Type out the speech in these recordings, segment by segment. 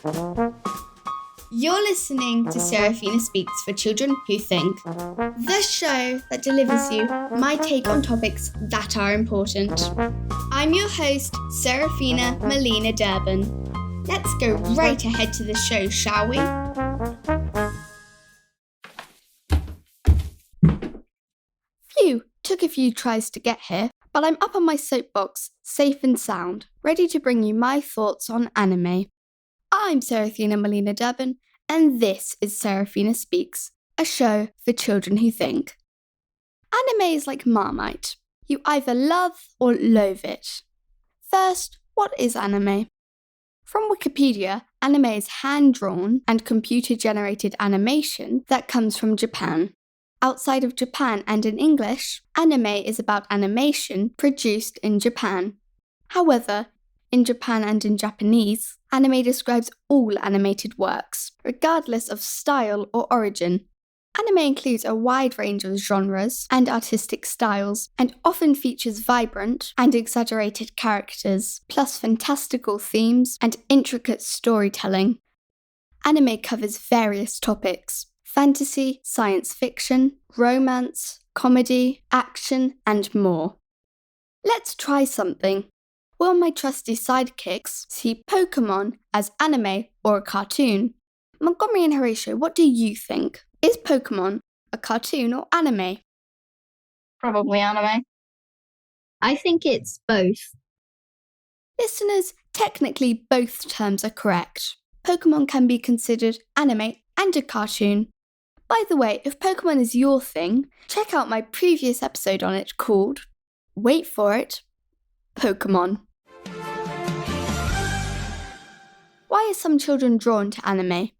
You're listening to Seraphina Speaks for Children Who Think, the show that delivers you my take on topics that are important. I'm your host, Seraphina Melina Durbin. Let's go right ahead to the show, shall we? Phew, took a few tries to get here, but I'm up on my soapbox, safe and sound, ready to bring you my thoughts on anime. I'm Seraphina Melina Durbin, and this is Seraphina Speaks, a show for children who think. Anime is like Marmite. You either love or loathe it. First, what is anime? From Wikipedia, anime is hand-drawn and computer-generated animation that comes from Japan. Outside of Japan and in English, anime is about animation produced in Japan. However, in Japan and in Japanese, anime describes all animated works, regardless of style or origin. Anime includes a wide range of genres and artistic styles, and often features vibrant and exaggerated characters, plus fantastical themes and intricate storytelling. Anime covers various topics: fantasy, science fiction, romance, comedy, action, and more. Let's try something. Will my trusty sidekicks see Pokemon as anime or a cartoon? Montgomery and Horatio, what do you think? Is Pokemon a cartoon or anime? Probably anime. I think it's both. Listeners, technically both terms are correct. Pokemon can be considered anime and a cartoon. By the way, if Pokemon is your thing, check out my previous episode on it called, wait for it, Pokemon. Why are some children drawn to anime?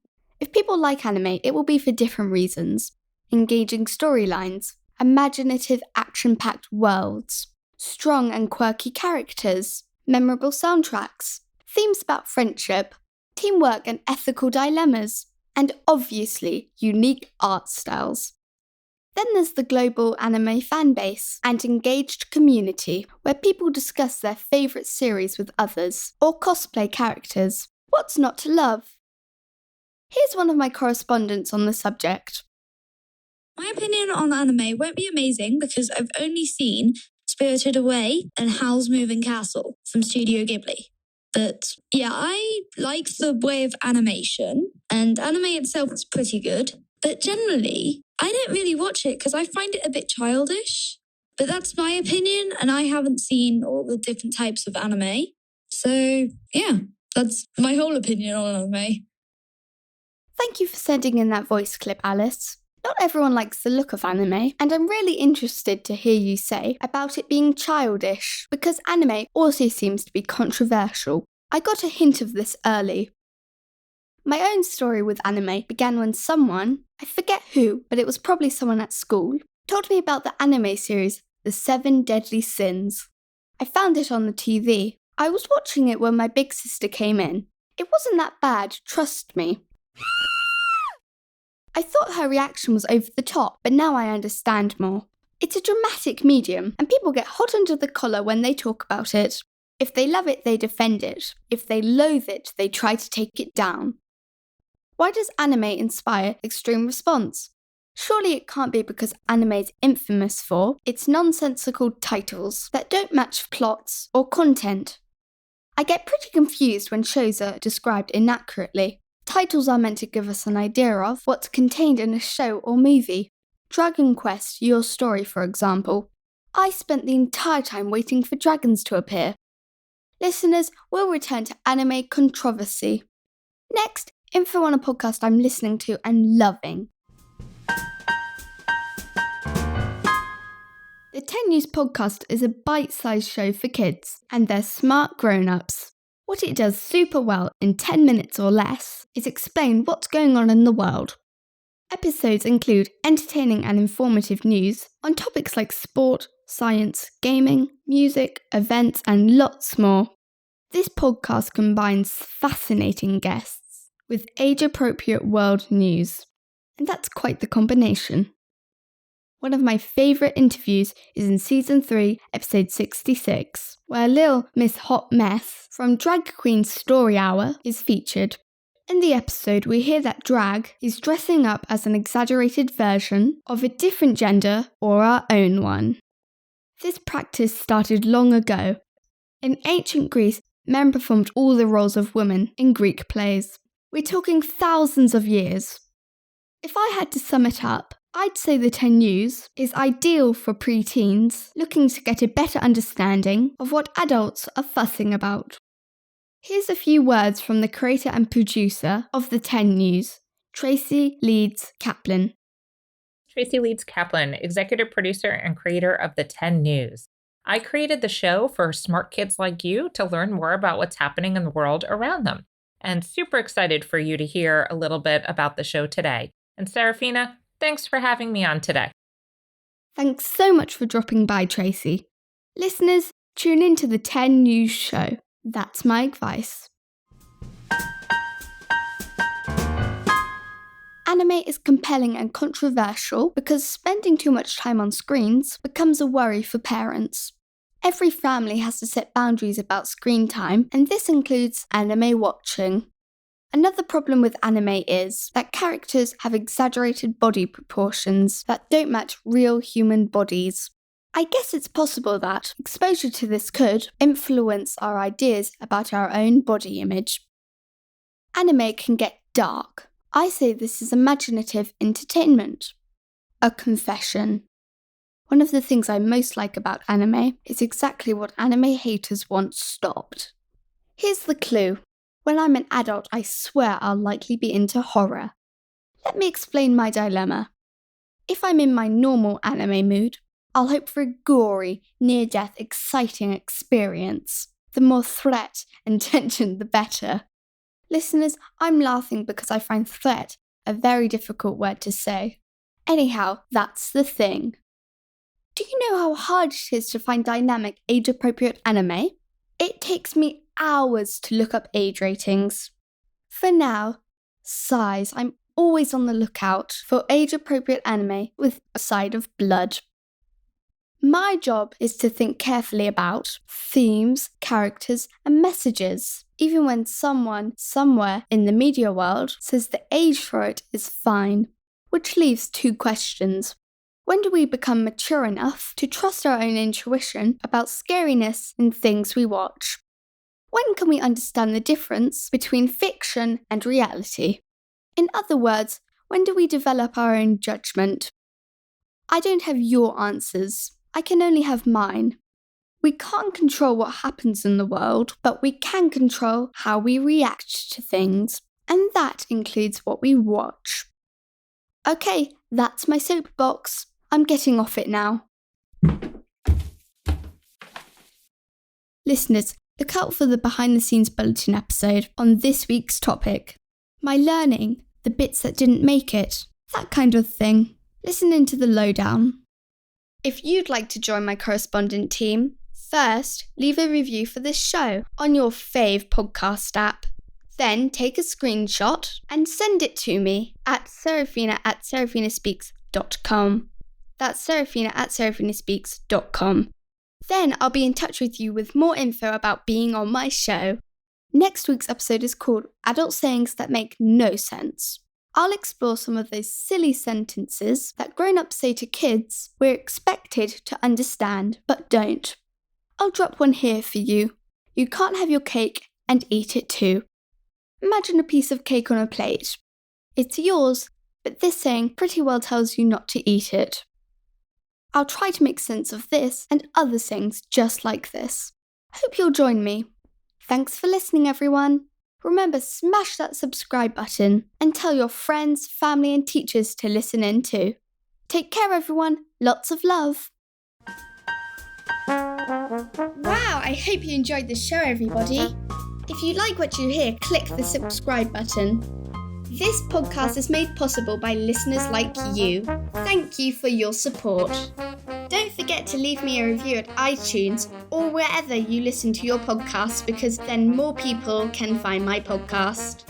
If people like anime, it will be for different reasons. Engaging storylines, imaginative action-packed worlds, strong and quirky characters, memorable soundtracks, themes about friendship, teamwork and ethical dilemmas, and obviously unique art styles. Then there's the global anime fanbase and engaged community, where people discuss their favourite series with others, or cosplay characters. What's not to love? Here's one of my correspondents on the subject. My opinion on anime won't be amazing because I've only seen Spirited Away and Howl's Moving Castle from Studio Ghibli. But yeah, I like the way of animation, and anime itself is pretty good. But generally, I don't really watch it because I find it a bit childish. But that's my opinion, and I haven't seen all the different types of anime. So yeah, that's my whole opinion on anime. Thank you for sending in that voice clip, Alice. Not everyone likes the look of anime, and I'm really interested to hear you say about it being childish, because anime also seems to be controversial. I got a hint of this early. My own story with anime began when someone, I forget who, but it was probably someone at school, told me about the anime series The 7 Deadly Sins. I found it on the TV. I was watching it when my big sister came in. It wasn't that bad, trust me. I thought her reaction was over the top, but now I understand more. It's a dramatic medium, and people get hot under the collar when they talk about it. If they love it, they defend it. If they loathe it, they try to take it down. Why does anime inspire extreme response? Surely it can't be because anime is infamous for its nonsensical titles that don't match plots or content. I get pretty confused when shows are described inaccurately. Titles are meant to give us an idea of what's contained in a show or movie. Dragon Quest, Your Story, for example. I spent the entire time waiting for dragons to appear. Listeners, we'll return to anime controversy. Next, info on a podcast I'm listening to and loving. The 10 News podcast is a bite-sized show for kids and their smart grown-ups. What it does super well in 10 minutes or less is explain what's going on in the world. Episodes include entertaining and informative news on topics like sport, science, gaming, music, events, and lots more. This podcast combines fascinating guests with age-appropriate world news, and that's quite the combination. One of my favourite interviews is in Season 3, Episode 66, where Lil Miss Hot Mess from Drag Queen Story Hour is featured. In the episode, we hear that drag is dressing up as an exaggerated version of a different gender or our own one. This practice started long ago. In ancient Greece, men performed all the roles of women in Greek plays. We're talking thousands of years. If I had to sum it up, I'd say the 10 News is ideal for pre-teens looking to get a better understanding of what adults are fussing about. Here's a few words from the creator and producer of the 10 News, Tracy Leeds Kaplan. Tracy Leeds Kaplan, executive producer and creator of the 10 News. I created the show for smart kids like you to learn more about what's happening in the world around them. And super excited for you to hear a little bit about the show today. And Seraphina, thanks for having me on today. Thanks so much for dropping by, Tracy. Listeners, tune in to the 10 News show. That's my advice. Anime is compelling and controversial because spending too much time on screens becomes a worry for parents. Every family has to set boundaries about screen time, and this includes anime watching. Another problem with anime is that characters have exaggerated body proportions that don't match real human bodies. I guess it's possible that exposure to this could influence our ideas about our own body image. Anime can get dark. I say this is imaginative entertainment. A confession. One of the things I most like about anime is exactly what anime haters want stopped. Here's the clue. When I'm an adult, I swear I'll likely be into horror. Let me explain my dilemma. If I'm in my normal anime mood, I'll hope for a gory, near-death, exciting experience. The more threat and tension, the better. Listeners, I'm laughing because I find threat a very difficult word to say. Anyhow, that's the thing. Do you know how hard it is to find dynamic, age-appropriate anime? It takes me hours to look up age ratings. For now, sighs, I'm always on the lookout for age-appropriate anime with a side of blood. My job is to think carefully about themes, characters, and messages, even when someone somewhere in the media world says the age for it is fine, which leaves two questions. When do we become mature enough to trust our own intuition about scariness in things we watch? When can we understand the difference between fiction and reality? In other words, when do we develop our own judgment? I don't have your answers. I can only have mine. We can't control what happens in the world, but we can control how we react to things, and that includes what we watch. Okay, that's my soapbox. I'm getting off it now. Listeners, look out for the behind-the-scenes bulletin episode on this week's topic. My learning, the bits that didn't make it, that kind of thing. Listen into the lowdown. If you'd like to join my correspondent team, first leave a review for this show on your fave podcast app. Then take a screenshot and send it to me at Seraphina@seraphinaspeaks.com. That's Seraphina@seraphinaspeaks.com. Then I'll be in touch with you with more info about being on my show. Next week's episode is called Adult Sayings That Make No Sense. I'll explore some of those silly sentences that grown-ups say to kids we're expected to understand but don't. I'll drop one here for you. You can't have your cake and eat it too. Imagine a piece of cake on a plate. It's yours, but this saying pretty well tells you not to eat it. I'll try to make sense of this and other sayings just like this. Hope you'll join me. Thanks for listening, everyone. Remember, smash that subscribe button and tell your friends, family, and teachers to listen in too. Take care, everyone. Lots of love. Wow, I hope you enjoyed the show, everybody. If you like what you hear, click the subscribe button. This podcast is made possible by listeners like you. Thank you for your support. Don't forget to leave me a review at iTunes or wherever you listen to your podcast, because then more people can find my podcast.